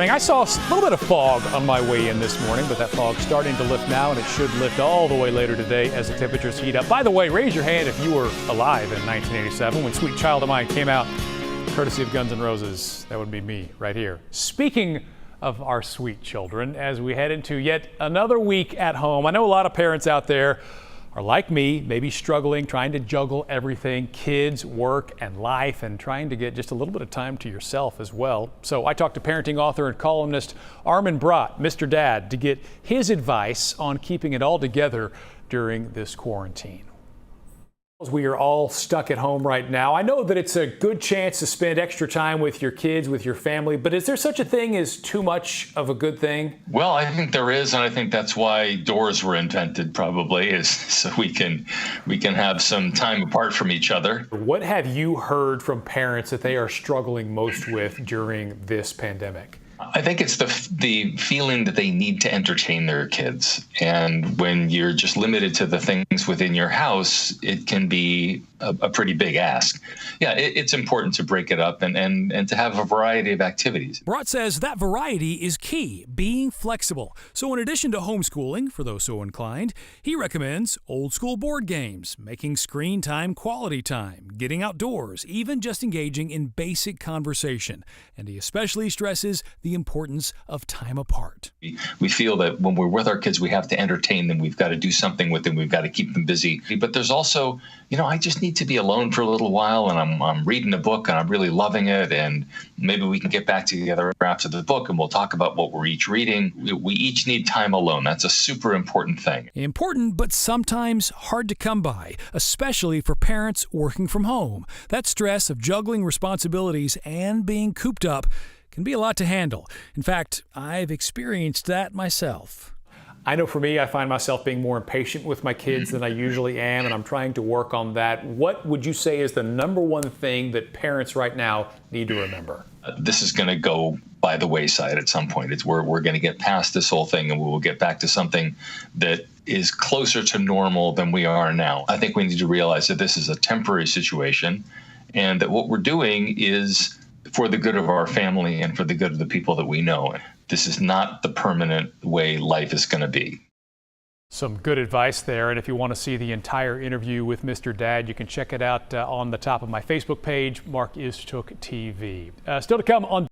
I saw a little bit of fog on my way in this morning, but that fog's starting to lift now, and it should lift all the way later today as the temperatures heat up. By the way, raise your hand if you were alive in 1987 when Sweet Child of Mine came out, courtesy of Guns N' Roses. That would be me right here. Speaking of our sweet children, as we head into yet another week at home, I know a lot of parents out there are like me, maybe struggling, trying to juggle everything, kids, work, and life, and trying to get just a little bit of time to yourself as well. So I talked to parenting author and columnist Armin Brott, Mr. Dad, to get his advice on keeping it all together during this quarantine. We are all stuck at home right now. I know that it's a good chance to spend extra time with your kids, with your family, but is there such a thing as too much of a good thing? Well, I think there is, and I think that's why doors were invented, probably, is so we can have some time apart from each other. What have you heard from parents that they are struggling most with during this pandemic? I think it's the feeling that they need to entertain their kids. And when you're just limited to the things within your house, it can be a pretty big ask. Yeah, it's important to break it up and to have a variety of activities. Brott says that variety is key, being flexible. So in addition to homeschooling, for those so inclined, he recommends old school board games, making screen time quality time, getting outdoors, even just engaging in basic conversation. And he especially stresses the importance of time apart. We feel that when we're with our kids, we have to entertain them. We've got to do something with them. We've got to keep them busy. But there's also, I just need to be alone for a little while, and I'm reading a book and I'm really loving it. And maybe we can get back together after the book and we'll talk about what we're each reading. We each need time alone. That's a super important thing. Important, but sometimes hard to come by, especially for parents working from home. That stress of juggling responsibilities and being cooped up can be a lot to handle. In fact, I've experienced that myself. I know for me, I find myself being more impatient with my kids than I usually am, and I'm trying to work on that. What would you say is the number one thing that parents right now need to remember? This is going to go by the wayside at some point. We're going to get past this whole thing, and we will get back to something that is closer to normal than we are now. I think we need to realize that this is a temporary situation, and that what we're doing is for the good of our family and for the good of the people that we know. This is not the permanent way life is going to be. Some good advice there. And if you want to see the entire interview with Mr. Dad, you can check it out on the top of my Facebook page, Mark Istook TV. Still to come on